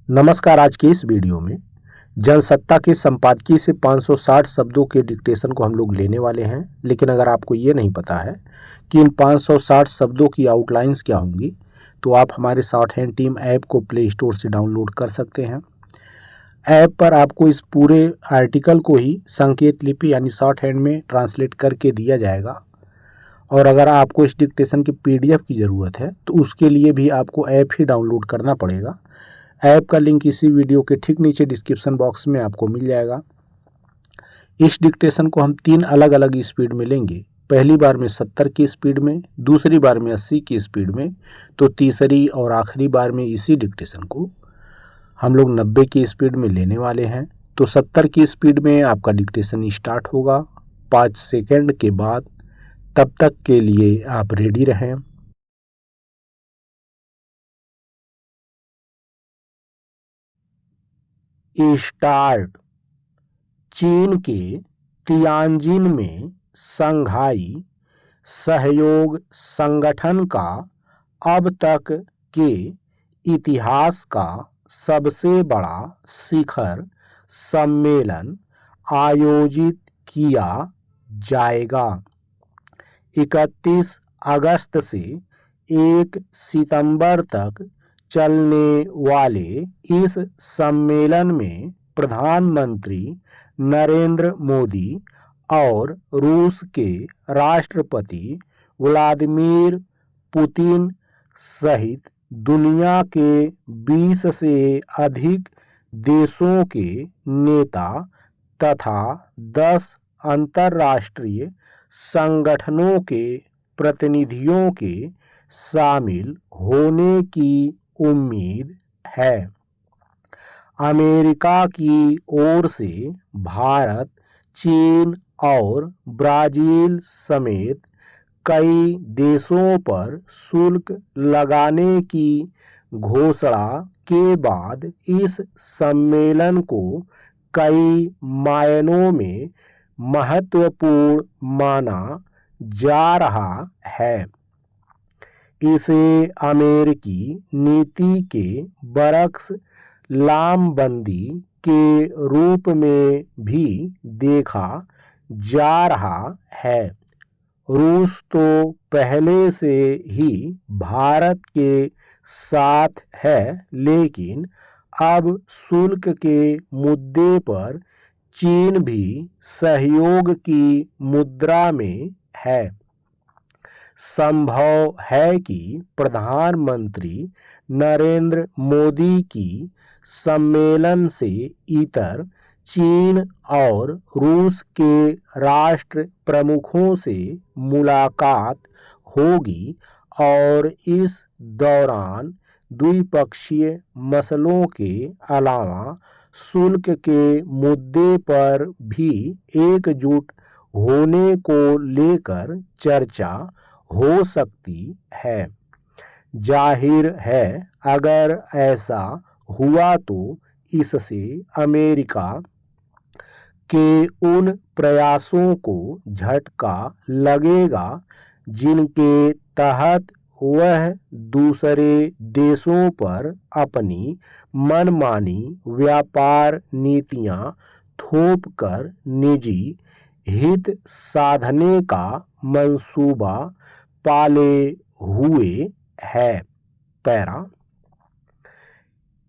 नमस्कार। आज की इस वीडियो में जनसत्ता के संपादकीय से 560 शब्दों के डिक्टेशन को हम लोग लेने वाले हैं। लेकिन अगर आपको ये नहीं पता है कि इन 560 शब्दों की आउटलाइंस क्या होंगी, तो आप हमारे शॉर्ट हैंड टीम ऐप को प्ले स्टोर से डाउनलोड कर सकते हैं। ऐप पर आपको इस पूरे आर्टिकल को ही संकेत लिपि यानी शॉर्ट हैंड में ट्रांसलेट करके दिया जाएगा। और अगर आपको इस डिक्टेशन की PDF की ज़रूरत है तो उसके लिए भी आपको ऐप ही डाउनलोड करना पड़ेगा। ऐप का लिंक इसी वीडियो के ठीक नीचे डिस्क्रिप्शन बॉक्स में आपको मिल जाएगा। इस डिक्टेशन को हम 3 अलग अलग स्पीड में लेंगे। पहली बार में 70 की स्पीड में, दूसरी बार में 80 की स्पीड में, तो तीसरी और आखिरी बार में इसी डिक्टेशन को हम लोग 90 की स्पीड में लेने वाले हैं। तो 70 की स्पीड में आपका डिक्टेशन स्टार्ट होगा 5 सेकंड के बाद। तब तक के लिए आप रेडी रहें। स्टार्ट। चीन के तियानजिन में शंघाई सहयोग संगठन का अब तक के इतिहास का सबसे बड़ा शिखर सम्मेलन आयोजित किया जाएगा। 31 अगस्त से 1 सितंबर तक चलने वाले इस सम्मेलन में प्रधानमंत्री नरेंद्र मोदी और रूस के राष्ट्रपति व्लादिमीर पुतिन सहित दुनिया के 20 से अधिक देशों के नेता तथा 10 अंतर्राष्ट्रीय संगठनों के प्रतिनिधियों के शामिल होने की उम्मीद है। अमेरिका की ओर से भारत, चीन और ब्राजील समेत कई देशों पर शुल्क लगाने की घोषणा के बाद इस सम्मेलन को कई मायनों में महत्वपूर्ण माना जा रहा है। इसे अमेरिकी नीति के बरक्स लामबंदी के रूप में भी देखा जा रहा है। रूस तो पहले से ही भारत के साथ है, लेकिन अब शुल्क के मुद्दे पर चीन भी सहयोग की मुद्रा में है। संभव है कि प्रधानमंत्री नरेंद्र मोदी की सम्मेलन से इतर चीन और रूस के राष्ट्र प्रमुखों से मुलाकात होगी और इस दौरान द्विपक्षीय मसलों के अलावा शुल्क के मुद्दे पर भी एकजुट होने को लेकर चर्चा हो सकती है। जाहिर है, अगर ऐसा हुआ तो इससे अमेरिका के उन प्रयासों को झटका लगेगा जिनके तहत वह दूसरे देशों पर अपनी मनमानी व्यापार नीतियां थोपकर निजी हित साधने का मंसूबा पाले हुए है। पैरा।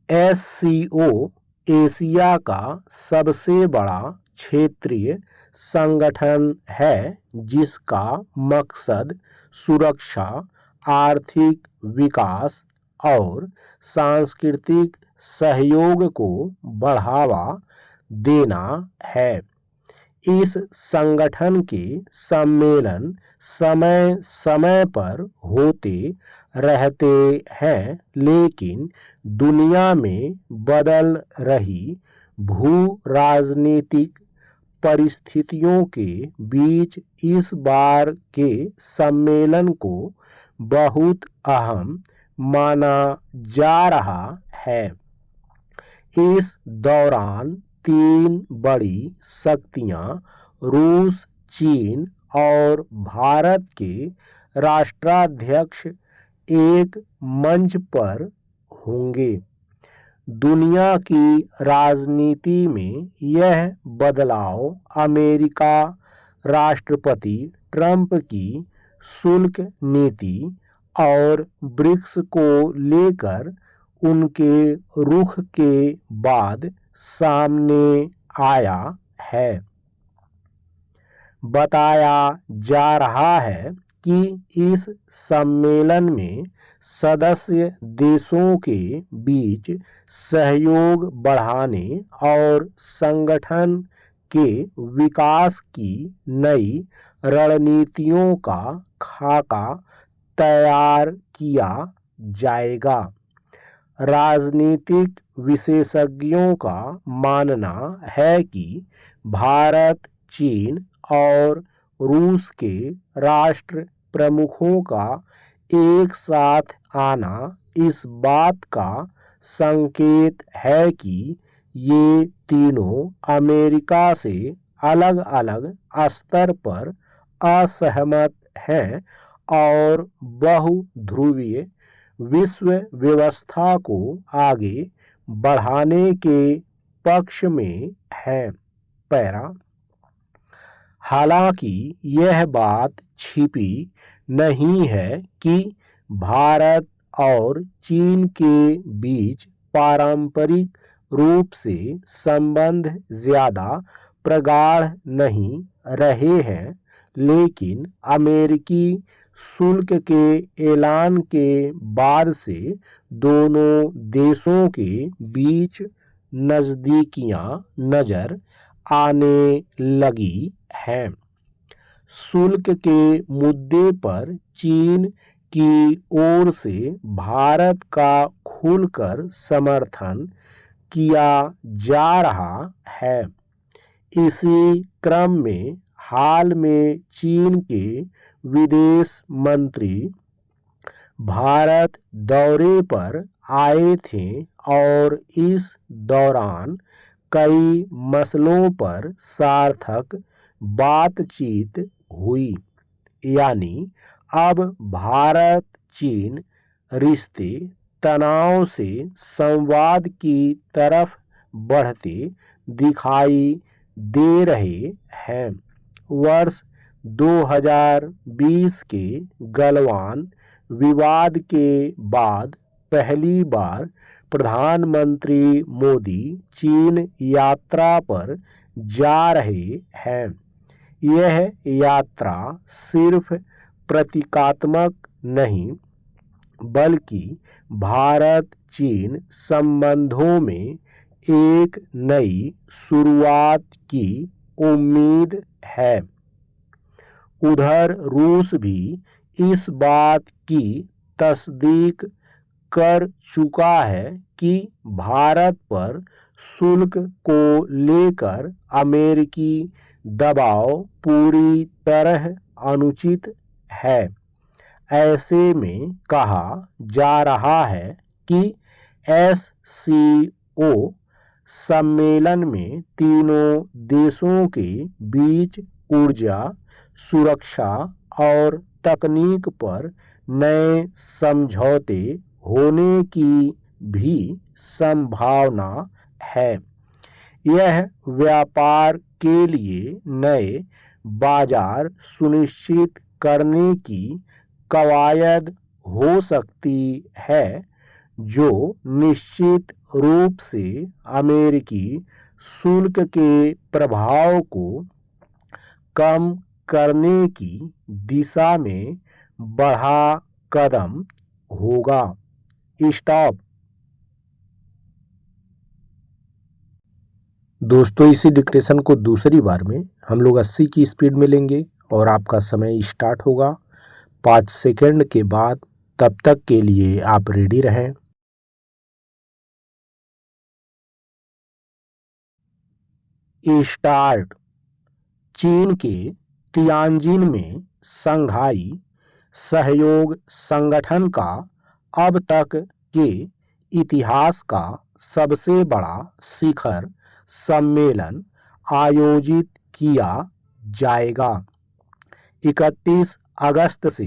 SCO एशिया का सबसे बड़ा क्षेत्रीय संगठन है जिसका मकसद सुरक्षा, आर्थिक विकास और सांस्कृतिक सहयोग को बढ़ावा देना है। इस संगठन के सम्मेलन समय समय पर होते रहते हैं, लेकिन दुनिया में बदल रही भू राजनीतिक परिस्थितियों के बीच इस बार के सम्मेलन को बहुत अहम माना जा रहा है। इस दौरान 3 बड़ी शक्तियां रूस, चीन और भारत के राष्ट्राध्यक्ष एक मंच पर होंगे। दुनिया की राजनीति में यह बदलाव अमेरिका राष्ट्रपति ट्रंप की शुल्क नीति और ब्रिक्स को लेकर उनके रुख के बाद सामने आया है। बताया जा रहा है कि इस सम्मेलन में सदस्य देशों के बीच सहयोग बढ़ाने और संगठन के विकास की नई रणनीतियों का खाका तैयार किया जाएगा। राजनीतिक विशेषज्ञों का मानना है कि भारत, चीन और रूस के राष्ट्र प्रमुखों का एक साथ आना इस बात का संकेत है कि ये तीनों अमेरिका से अलग अलग स्तर पर असहमत हैं और बहुध्रुवीय विश्व व्यवस्था को आगे बढ़ाने के पक्ष में है। पैरा। हालांकि यह बात छिपी नहीं है कि भारत और चीन के बीच पारंपरिक रूप से संबंध ज़्यादा प्रगाढ़ नहीं रहे हैं, लेकिन अमेरिकी शुल्क के ऐलान के बाद से दोनों देशों के बीच नज़दीकियां नज़र आने लगी हैं। शुल्क के मुद्दे पर चीन की ओर से भारत का खुलकर समर्थन किया जा रहा है। इसी क्रम में हाल में चीन के विदेश मंत्री भारत दौरे पर आए थे और इस दौरान कई मसलों पर सार्थक बातचीत हुई। यानी अब भारत चीन रिश्ते तनाव से संवाद की तरफ बढ़ते दिखाई दे रहे हैं। वर्ष 2020 के गलवान विवाद के बाद पहली बार प्रधानमंत्री मोदी चीन यात्रा पर जा रहे हैं। यह यात्रा सिर्फ प्रतीकात्मक नहीं, बल्कि भारत चीन संबंधों में एक नई शुरुआत की उम्मीद है। उधर रूस भी इस बात की तस्दीक कर चुका है कि भारत पर शुल्क को लेकर अमेरिकी दबाव पूरी तरह अनुचित है। ऐसे में कहा जा रहा है कि SCO सम्मेलन में तीनों देशों के बीच ऊर्जा, सुरक्षा और तकनीक पर नए समझौते होने की भी संभावना है। यह व्यापार के लिए नए बाजार सुनिश्चित करने की कवायद हो सकती है, जो निश्चित रूप से अमेरिकी शुल्क के प्रभाव को कम करने की दिशा में बड़ा कदम होगा। स्टॉप। दोस्तों, इसी डिक्टेशन को दूसरी बार में हम लोग 80 की स्पीड में लेंगे और आपका समय स्टार्ट होगा 5 सेकंड के बाद। तब तक के लिए आप रेडी रहें। स्टार्ट। चीन के तियानजिन में शंघाई सहयोग संगठन का अब तक के इतिहास का सबसे बड़ा शिखर सम्मेलन आयोजित किया जाएगा। 31 अगस्त से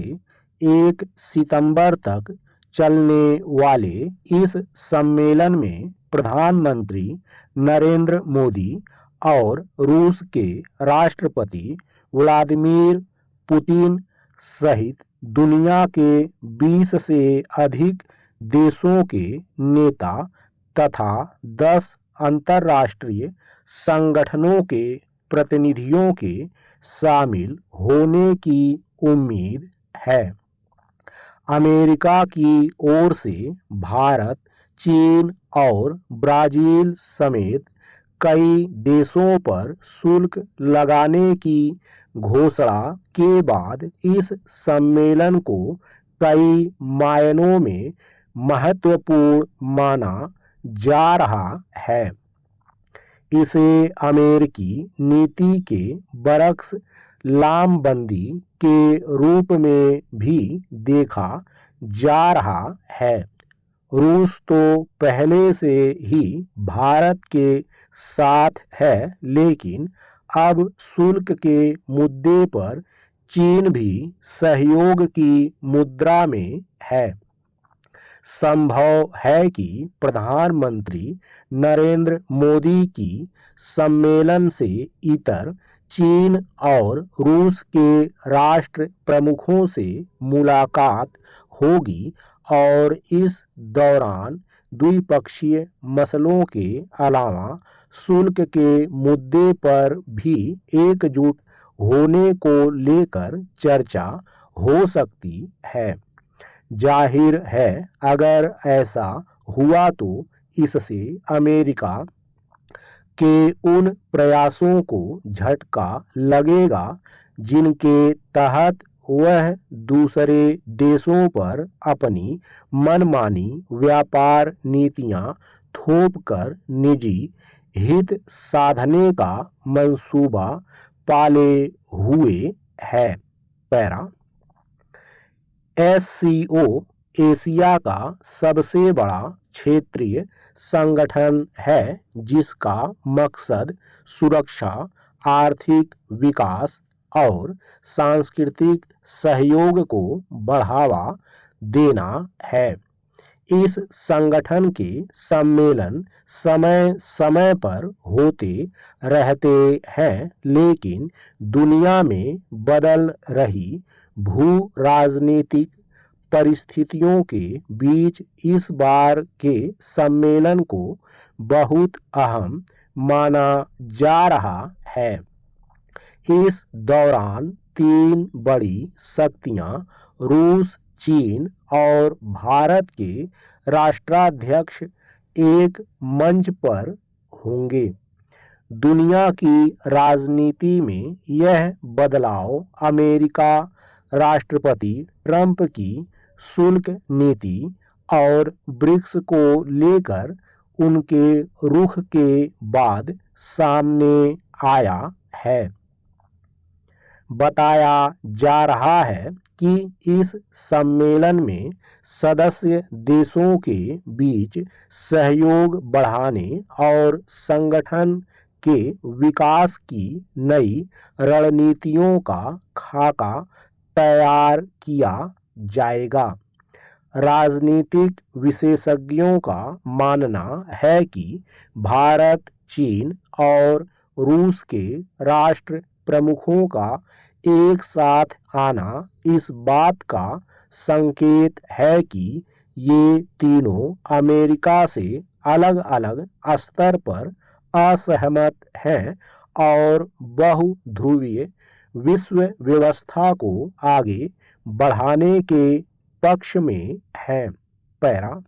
1 सितंबर तक चलने वाले इस सम्मेलन में प्रधानमंत्री नरेंद्र मोदी और रूस के राष्ट्रपति व्लादिमीर पुतिन सहित दुनिया के 20 से अधिक देशों के नेता तथा 10 अंतर्राष्ट्रीय संगठनों के प्रतिनिधियों के शामिल होने की उम्मीद है। अमेरिका की ओर से भारत, चीन और ब्राजील समेत कई देशों पर शुल्क लगाने की घोषणा के बाद इस सम्मेलन को कई मायनों में महत्वपूर्ण माना जा रहा है। इसे अमेरिकी नीति के बरक्स लामबंदी के रूप में भी देखा जा रहा है। रूस तो पहले से ही भारत के साथ है, लेकिन अब शुल्क के मुद्दे पर चीन भी सहयोग की मुद्रा में है। संभव है कि प्रधानमंत्री नरेंद्र मोदी की सम्मेलन से इतर चीन और रूस के राष्ट्र प्रमुखों से मुलाकात होगी और इस दौरान द्विपक्षीय मसलों के अलावा शुल्क के मुद्दे पर भी एकजुट होने को लेकर चर्चा हो सकती है। जाहिर है, अगर ऐसा हुआ तो इससे अमेरिका के उन प्रयासों को झटका लगेगा जिनके तहत वह दूसरे देशों पर अपनी मनमानी व्यापार नीतियां थोपकर निजी हित साधने का मंसूबा पाले हुए है। पैरा SCO एशिया का सबसे बड़ा क्षेत्रीय संगठन है जिसका मकसद सुरक्षा, आर्थिक विकास और सांस्कृतिक सहयोग को बढ़ावा देना है। इस संगठन के सम्मेलन समय समय पर होते रहते हैं, लेकिन दुनिया में बदल रही भू राजनीतिक परिस्थितियों के बीच इस बार के सम्मेलन को बहुत अहम माना जा रहा है। इस दौरान 3 बड़ी शक्तियां रूस, चीन और भारत के राष्ट्राध्यक्ष एक मंच पर होंगे। दुनिया की राजनीति में यह बदलाव अमेरिका राष्ट्रपति ट्रंप की शुल्क नीति और ब्रिक्स को लेकर उनके रुख के बाद सामने आया है। बताया जा रहा है कि इस सम्मेलन में सदस्य देशों के बीच सहयोग बढ़ाने और संगठन के विकास की नई रणनीतियों का खाका तैयार किया जाएगा। राजनीतिक विशेषज्ञों का मानना है कि भारत, चीन और रूस के राष्ट्र प्रमुखों का एक साथ आना इस बात का संकेत है कि ये तीनों अमेरिका से अलग अलग स्तर पर असहमत हैं और बहुध्रुवीय विश्व व्यवस्था को आगे बढ़ाने के पक्ष में है। पैरा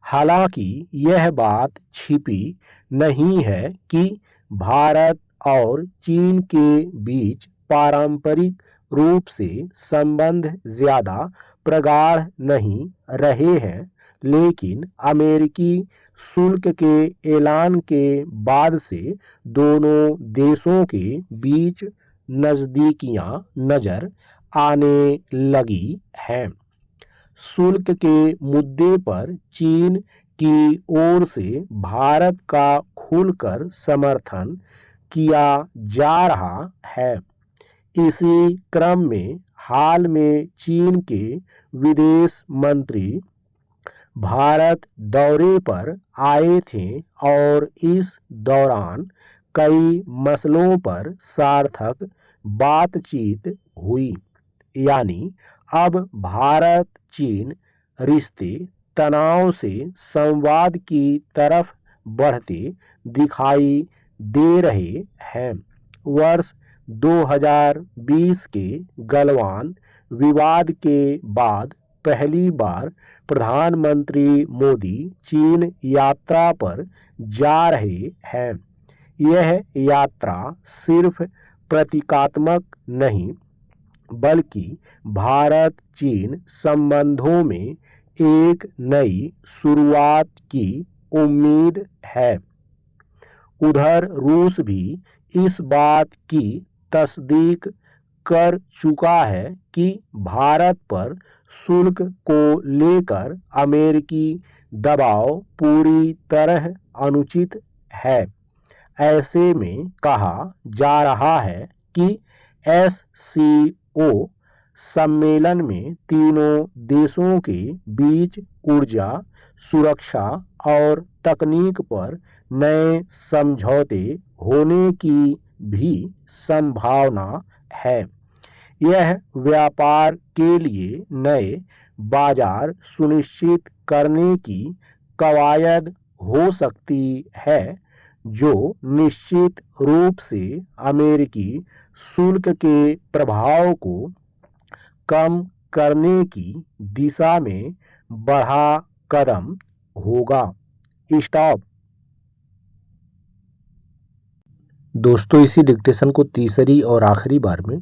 हालांकि यह बात छिपी नहीं है कि भारत और चीन के बीच पारंपरिक रूप से संबंध ज्यादा प्रगाढ़ नहीं रहे हैं, लेकिन अमेरिकी शुल्क के ऐलान के बाद से दोनों देशों के बीच नजदीकियां नजर आने लगी हैं। शुल्क के मुद्दे पर चीन की ओर से भारत का खुलकर समर्थन किया जा रहा है। इसी क्रम में हाल में चीन के विदेश मंत्री भारत दौरे पर आए थे और इस दौरान कई मसलों पर सार्थक बातचीत हुई। यानी अब भारत चीन रिश्ते तनाव से संवाद की तरफ बढ़ते दिखाई दे रहे हैं। वर्ष 2020 के गलवान विवाद के बाद पहली बार प्रधानमंत्री मोदी चीन यात्रा पर जा रहे हैं। यह यात्रा सिर्फ प्रतीकात्मक नहीं बल्कि भारत चीन संबंधों में एक नई शुरुआत की उम्मीद है। उधर रूस भी इस बात की तस्दीक कर चुका है कि भारत पर शुल्क को लेकर अमेरिकी दबाव पूरी तरह अनुचित है। ऐसे में कहा जा रहा है कि SCO सम्मेलन में तीनों देशों के बीच ऊर्जा, सुरक्षा और तकनीक पर नए समझौते होने की भी संभावना है। यह व्यापार के लिए नए बाजार सुनिश्चित करने की कवायद हो सकती है जो निश्चित रूप से अमेरिकी शुल्क के प्रभाव को कम करने की दिशा में बड़ा कदम होगा। स्टॉप। दोस्तों, इसी डिक्टेशन को तीसरी और आखिरी बार में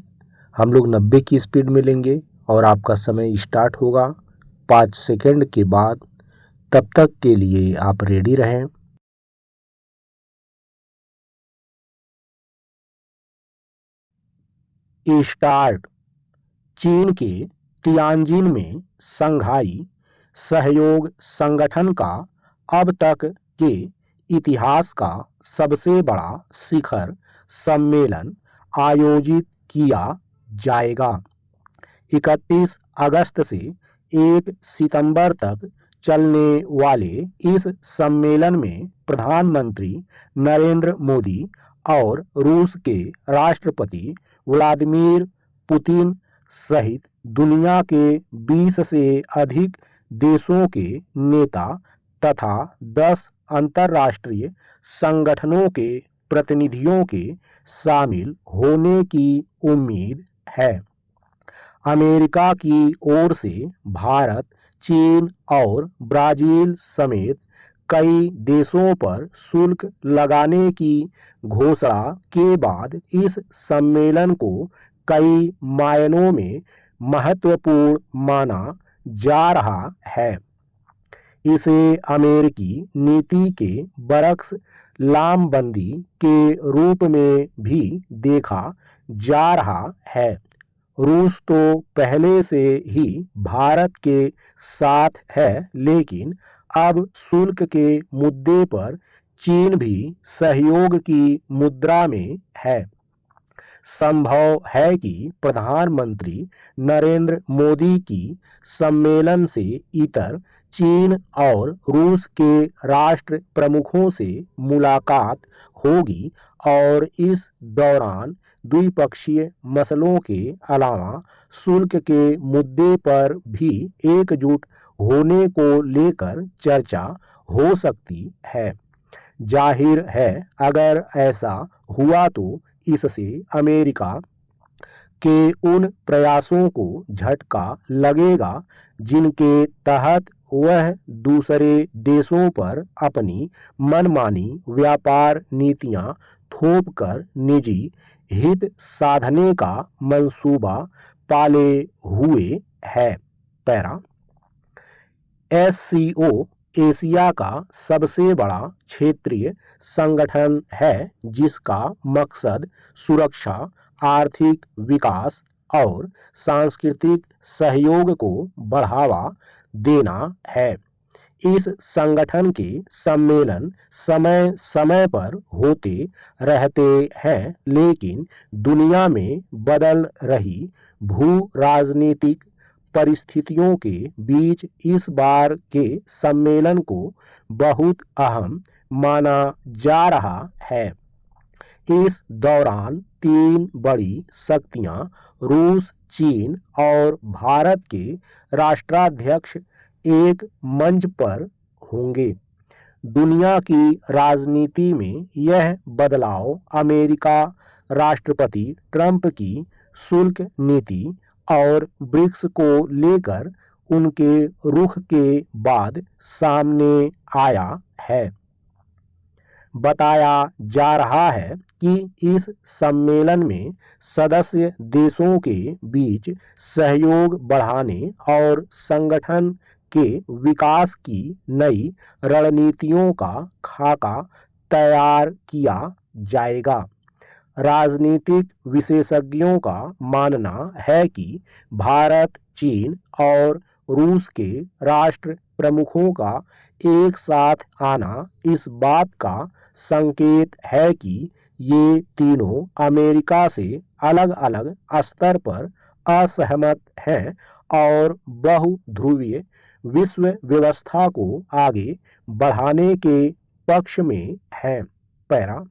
हम लोग 90 की स्पीड में लेंगे और आपका समय स्टार्ट होगा 5 सेकंड के बाद। तब तक के लिए आप रेडी रहें। स्टार्ट। चीन के तियानजिन में शंघाई सहयोग संगठन का अब तक के इतिहास का सबसे बड़ा शिखर सम्मेलन आयोजित किया जाएगा। 31 अगस्त से 1 सितंबर तक चलने वाले इस सम्मेलन में प्रधानमंत्री नरेंद्र मोदी और रूस के राष्ट्रपति व्लादिमीर पुतिन सहित दुनिया के 20 से अधिक देशों के नेता तथा 10 अंतर्राष्ट्रीय संगठनों के प्रतिनिधियों के शामिल होने की उम्मीद है। अमेरिका की ओर से भारत, चीन और ब्राजील समेत कई देशों पर शुल्क लगाने की घोषणा के बाद इस सम्मेलन को कई मायनों में महत्वपूर्ण माना जा रहा है। इसे अमेरिकी नीति के बरक्स लामबंदी के रूप में भी देखा जा रहा है। रूस तो पहले से ही भारत के साथ है, लेकिन अब शुल्क के मुद्दे पर चीन भी सहयोग की मुद्रा में है। संभव है कि प्रधानमंत्री नरेंद्र मोदी की सम्मेलन से इतर चीन और रूस के राष्ट्र प्रमुखों से मुलाकात होगी और इस दौरान द्विपक्षीय मसलों के अलावा शुल्क के मुद्दे पर भी एकजुट होने को लेकर चर्चा हो सकती है। जाहिर है, अगर ऐसा हुआ तो इससे अमेरिका के उन प्रयासों को झटका लगेगा जिनके तहत वह दूसरे देशों पर अपनी मनमानी व्यापार नीतियां थोपकर निजी हित साधने का मंसूबा पाले हुए है। पैरा। SCO एशिया का सबसे बड़ा क्षेत्रीय संगठन है जिसका मकसद सुरक्षा, आर्थिक विकास और सांस्कृतिक सहयोग को बढ़ावा देना है। इस संगठन के सम्मेलन समय समय पर होते रहते हैं, लेकिन दुनिया में बदल रही भू राजनीतिक परिस्थितियों के बीच इस बार के सम्मेलन को बहुत अहम माना जा रहा है। इस दौरान तीन बड़ी शक्तियां रूस, चीन और भारत के राष्ट्राध्यक्ष एक मंच पर होंगे। दुनिया की राजनीति में यह बदलाव अमेरिका राष्ट्रपति ट्रंप की शुल्क नीति और ब्रिक्स को लेकर उनके रुख के बाद सामने आया है। बताया जा रहा है कि इस सम्मेलन में सदस्य देशों के बीच सहयोग बढ़ाने और संगठन के विकास की नई रणनीतियों का खाका तैयार किया जाएगा। राजनीतिक विशेषज्ञों का मानना है कि भारत, चीन और रूस के राष्ट्र प्रमुखों का एक साथ आना इस बात का संकेत है कि ये तीनों अमेरिका से अलग अलग स्तर पर असहमत हैं और बहुध्रुवीय विश्व व्यवस्था को आगे बढ़ाने के पक्ष में हैं। पैरा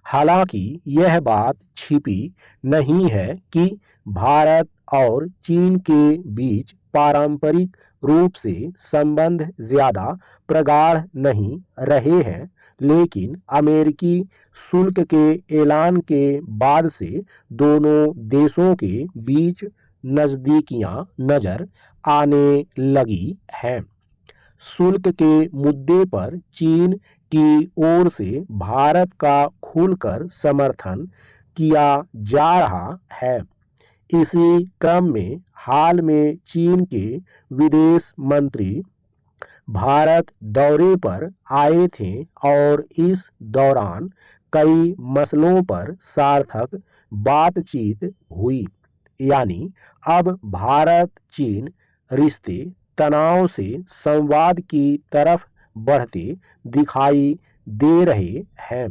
हालांकि यह बात छिपी नहीं है कि भारत और चीन के बीच पारंपरिक रूप से संबंध ज्यादा प्रगाढ़ नहीं रहे हैं, लेकिन अमेरिकी शुल्क के ऐलान के बाद से दोनों देशों के बीच नजदीकियां नजर आने लगी हैं। शुल्क के मुद्दे पर चीन की ओर से भारत का खुलकर समर्थन किया जा रहा है। इसी क्रम में हाल में चीन के विदेश मंत्री भारत दौरे पर आए थे और इस दौरान कई मसलों पर सार्थक बातचीत हुई। यानी अब भारत चीन रिश्ते तनाव से संवाद की तरफ बढ़ते दिखाई दे रहे हैं।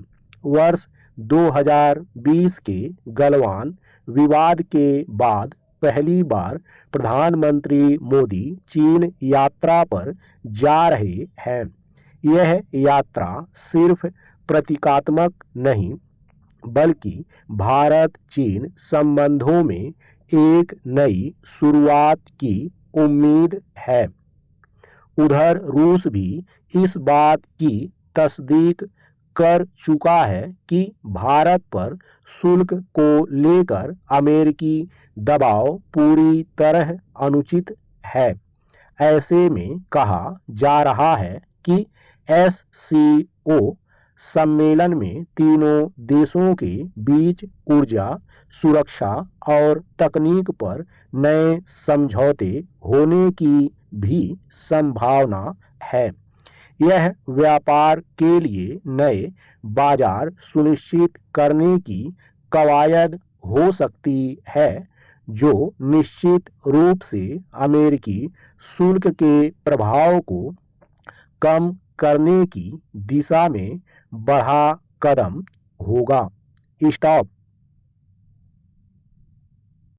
वर्ष 2020 के गलवान विवाद के बाद पहली बार प्रधानमंत्री मोदी चीन यात्रा पर जा रहे हैं। यह यात्रा सिर्फ प्रतीकात्मक नहीं बल्कि भारत चीन संबंधों में एक नई शुरुआत की उम्मीद है। उधर रूस भी इस बात की तस्दीक कर चुका है कि भारत पर शुल्क को लेकर अमेरिकी दबाव पूरी तरह अनुचित है। ऐसे में कहा जा रहा है कि SCO सम्मेलन में तीनों देशों के बीच ऊर्जा, सुरक्षा और तकनीक पर नए समझौते होने की भी संभावना है। यह व्यापार के लिए नए बाजार सुनिश्चित करने की कवायद हो सकती है, जो निश्चित रूप से अमेरिकी शुल्क के प्रभाव को कम करने की दिशा में बड़ा कदम होगा। स्टॉप।